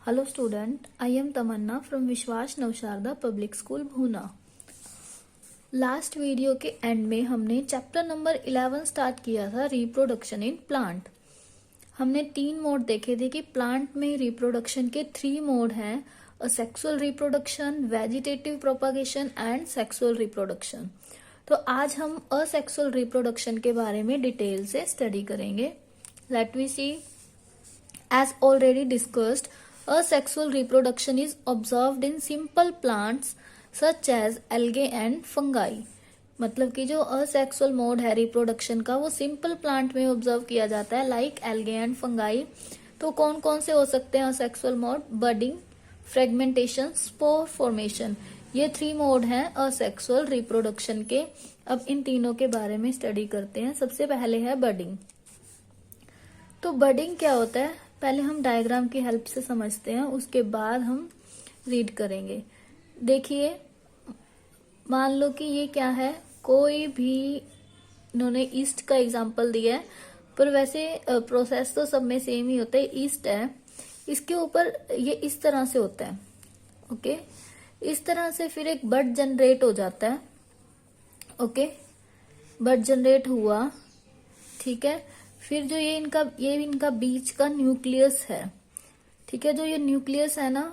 Hello student, I am Tamanna from विश्वास Navsharda public school भूना। Last video के and में हमने चैप्टर नंबर 11 स्टार्ट किया था रिप्रोडक्शन इन प्लांट। हमने 3 मोड देखे थे कि प्लांट में रिप्रोडक्शन के 3 मोड हैं, sexual reproduction, vegetative propagation and sexual reproduction. तो आज हम असेक्सुअल रिप्रोडक्शन के बारे में डिटेल से स्टडी करेंगे। Let we see. As already discussed, asexual reproduction is observed in simple plants such as algae and fungi। मतलब कि जो असेक्सुअल मोड है रिप्रोडक्शन का वो सिंपल प्लांट में ऑब्जर्व किया जाता है, लाइक एल्गे एंड फंगाई। तो कौन कौन से हो सकते हैं asexual mode? Budding, fragmentation, spore formation. ये 3 मोड हैं असेक्सुअल रिप्रोडक्शन के। अब इन तीनों के बारे में स्टडी करते हैं। सबसे पहले है बडिंग। तो बडिंग क्या होता है, पहले हम डायग्राम की हेल्प से समझते हैं, उसके बाद हम रीड करेंगे। देखिए, मान लो कि ये क्या है, कोई भी इन्होंने ईस्ट का एग्जांपल दिया है, पर वैसे प्रोसेस तो सब में सेम ही होता है। ईस्ट है, इसके ऊपर ये इस तरह से होता है, ओके। इस तरह से फिर एक बड जनरेट हो जाता है, ओके। बड जनरेट हुआ, ठीक है। फिर जो ये इनका बीच का न्यूक्लियस है, ठीक है। जो ये न्यूक्लियस है ना,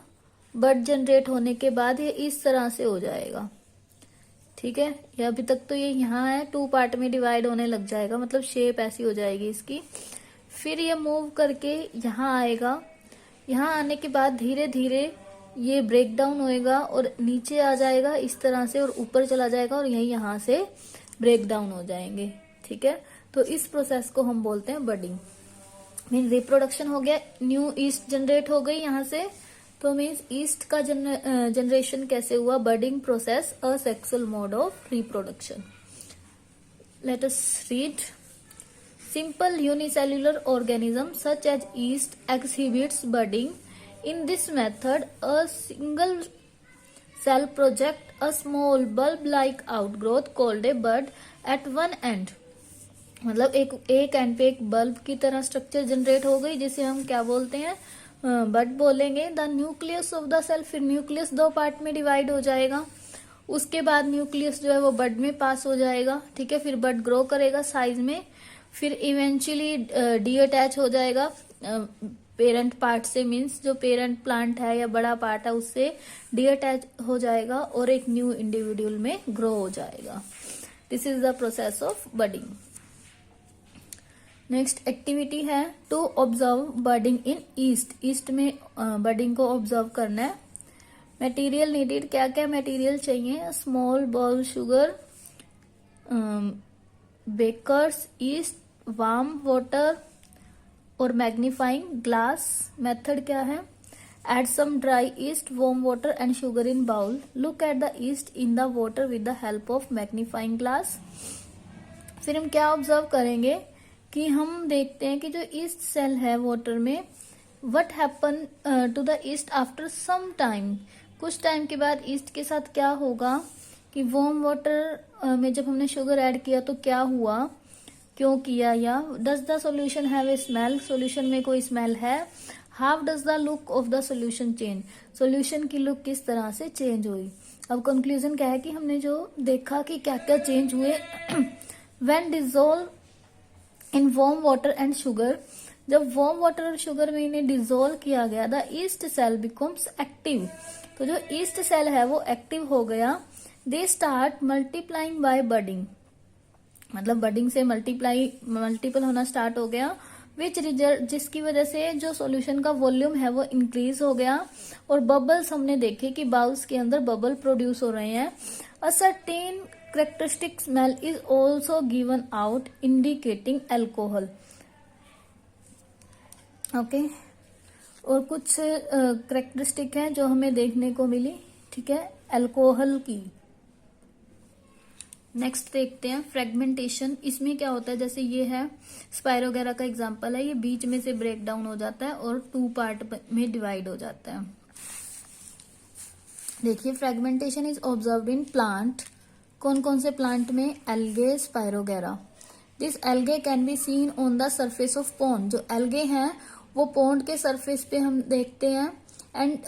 बड जनरेट होने के बाद ये इस तरह से हो जाएगा, ठीक है। ये अभी तक तो ये यहाँ है, 2 पार्ट में डिवाइड होने लग जाएगा, मतलब शेप ऐसी हो जाएगी इसकी। फिर ये मूव करके यहाँ आएगा, यहाँ आने के बाद धीरे धीरे ये ब्रेक डाउन होएगा और नीचे आ जाएगा इस तरह से, और ऊपर चला जाएगा और यही यहाँ से ब्रेक डाउन हो जाएंगे, ठीक है। तो इस प्रोसेस को हम बोलते हैं बडिंग। मीन रिप्रोडक्शन हो गया, न्यू ईस्ट जनरेट हो गई यहाँ से, तो मीन्स ईस्ट का जनरेशन कैसे हुआ? Budding process, a sexual mode of reproduction. Let us read. Simple unicellular organism such as yeast exhibits budding. In this method, a single cell projects a small bulb-like outgrowth called a bud at one end. मतलब एक and पे एक bulb की तरह structure generate हो गई, जिसे हम क्या बोलते हैं? बड बोलेंगे। The nucleus of the cell, फिर न्यूक्लियस 2 पार्ट में डिवाइड हो जाएगा, उसके बाद न्यूक्लियस जो है वो बड में पास हो जाएगा, ठीक है। फिर बड ग्रो करेगा साइज में, फिर इवेंचुअली डी अटैच हो जाएगा पेरेंट पार्ट से, मीन्स जो पेरेंट प्लांट है या बड़ा पार्ट है उससे डी अटैच हो जाएगा और एक न्यू इंडिविजुअल में ग्रो हो जाएगा। This is the process of budding. Next activity है to observe budding in yeast. Yeast में बडिंग को ऑब्जर्व करना है। मटेरियल नीडेड, क्या क्या मटेरियल चाहिए? Small bowl sugar, baker's yeast, warm water और मैग्नीफाइंग ग्लास। मेथड क्या है? Add some dry yeast, warm water and sugar in bowl. Look at the yeast in the water with the help of magnifying glass. फिर हम क्या observe करेंगे कि हम देखते हैं कि जो ईस्ट सेल है वाटर में, what happen to the yeast after some time. कुछ टाइम के बाद ईस्ट के साथ क्या होगा कि वार्म वाटर में जब हमने शुगर ऐड किया तो क्या हुआ, क्यों किया, या does the solution have a smell, solution में कोई स्मेल है। How does the look of the solution change, solution की लुक किस तरह से चेंज हुई। अब कंक्लूजन क्या है कि हमने जो देखा कि क्या क्या चेंज हुए। When dissolve in warm water and sugar, जब वार्म वाटर और शुगर में इन्हें डिजोल्व किया गया, the yeast cell becomes active. तो जो ईस्ट सेल है वो एक्टिव हो गया। They start multiplying by budding, मतलब बडिंग से मल्टीपल होना स्टार्ट हो गया। विच रिजल्ट, जिसकी वजह से जो सॉल्यूशन का वॉल्यूम है वो इंक्रीज हो गया, और बबल्स हमने देखे कि बाउल्स के अंदर बबल प्रोड्यूस हो रहे हैं। A certain characteristic smell is also given out indicating alcohol, okay. और कुछ करेक्टरिस्टिक हैं जो हमें देखने को मिली, ठीक है, अल्कोहल की। नेक्स्ट देखते हैं फ्रेगमेंटेशन। इसमें क्या होता है, जैसे ये है स्पाइरोगेरा का एग्जांपल है, ये बीच में से ब्रेक डाउन हो जाता है और 2 पार्ट में डिवाइड हो जाता है। देखिए, fragmentation is observed in plant. कौन कौन से प्लांट में? Algae, spirogyra. This algae can be seen on the surface of pond. जो एल्गे हैं वो पॉन्ड के सरफेस पे हम देखते हैं। and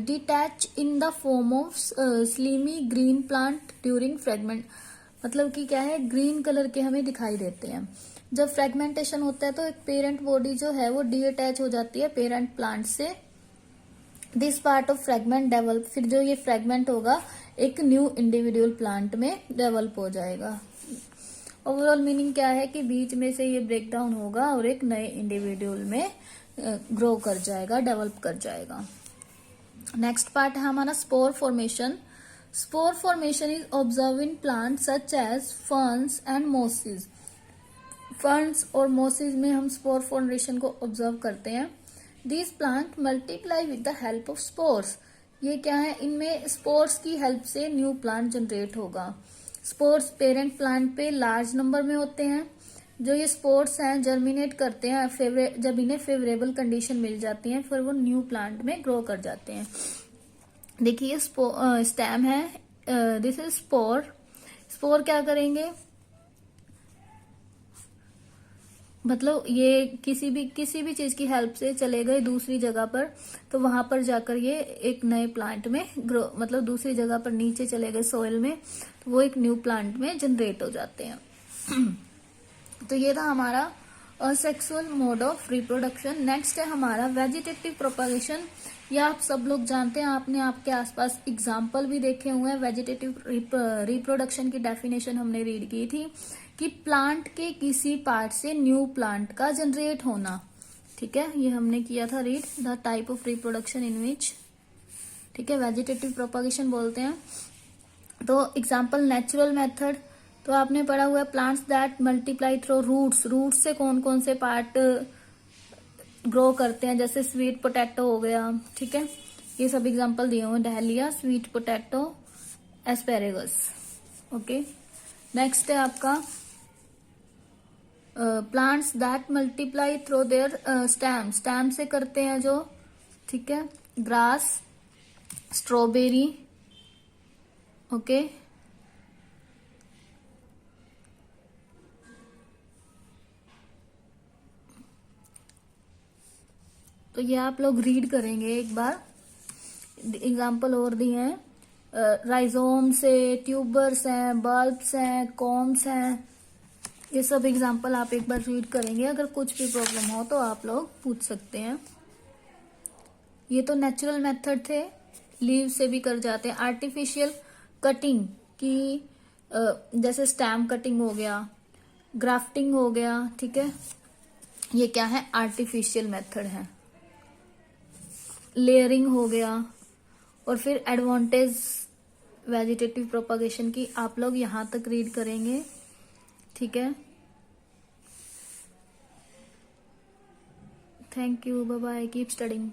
detach in the form of slimy green plant during fragment। मतलब कि क्या है, ग्रीन कलर के हमें दिखाई देते हैं। जब फ्रेगमेंटेशन होता है तो एक पेरेंट बॉडी जो है वो डीअटैच हो जाती है पेरेंट प्लांट से। This part of fragment develop, फिर जो ये फ्रेगमेंट होगा एक न्यू इंडिविजुअल प्लांट में डेवलप हो जाएगा। ओवरऑल मीनिंग क्या है कि बीच में से ये ब्रेक डाउन होगा और एक नए इंडिविजुअल में ग्रो कर जाएगा, डेवलप कर जाएगा। नेक्स्ट पार्ट है हमारा spore formation. Spore formation is observe in plant such as ferns and mosses. Ferns और मोसेस में हम स्पोर फॉर्मेशन को ऑब्जर्व करते हैं। This plant multiply with the help of spores. ये क्या है, इनमें स्पोर्स की हेल्प से न्यू प्लांट जनरेट होगा। स्पोर्स पेरेंट प्लांट पे लार्ज नंबर में होते हैं। जो ये स्पोर्स हैं जर्मिनेट करते हैं जब इन्हें फेवरेबल कंडीशन मिल जाती है, फिर वो न्यू प्लांट में ग्रो कर जाते हैं। देखिए स्टेम है, दिस इज स्पोर। स्पोर क्या करेंगे, मतलब ये किसी भी चीज की हेल्प से चले गए दूसरी जगह पर, तो वहां पर जाकर ये एक नए प्लांट में ग्रो, मतलब दूसरी जगह पर नीचे चले गए सोइल में, तो वो एक न्यू प्लांट में जनरेट हो जाते हैं। तो ये था हमारा asexual mode of reproduction. Next है हमारा वेजिटेटिव प्रोपगेशन। ये आप सब लोग जानते हैं, आपने आपके आसपास एग्जाम्पल भी देखे हुए हैं। वेजिटेटिव रिप्रोडक्शन की डेफिनेशन हमने रीड की थी कि प्लांट के किसी पार्ट से न्यू प्लांट का जनरेट होना। ठीक है, ये हमने किया था read, the type of reproduction in which, ठीक है, वेजिटेटिव प्रोपगेशन बोलते हैं। तो एग्जाम्पल नेचुरल मेथड, तो आपने पढ़ा हुआ है plants that multiply through roots. Roots से कौन कौन से पार्ट ग्रो करते हैं, जैसे स्वीट पोटैटो हो गया, ठीक है, ये सब एग्जांपल दिए हुए, dahlia, sweet potato, asparagus. Okay, next है आपका plants that multiply through their stem. Stem से करते हैं जो, ठीक है, ग्रास, स्ट्रॉबेरी, ओके, तो ये आप लोग रीड करेंगे एक बार। एग्जाम्पल और दिए हैं, राइजोम से, ट्यूबर्स हैं, बल्ब्स हैं, कॉम्स हैं, ये सब एग्जाम्पल आप एक बार रीड करेंगे। अगर कुछ भी प्रॉब्लम हो तो आप लोग पूछ सकते हैं। ये तो नेचुरल मेथड थे, लीव से भी कर जाते हैं। आर्टिफिशियल कटिंग की जैसे स्टैम कटिंग हो गया, ग्राफ्टिंग हो गया, ठीक है, ये क्या है, आर्टिफिशियल मेथड है। लेयरिंग हो गया, और फिर एडवांटेज वेजिटेटिव प्रोपगेशन की आप लोग यहां तक रीड करेंगे, ठीक है। Thank you, bye bye, keep studying.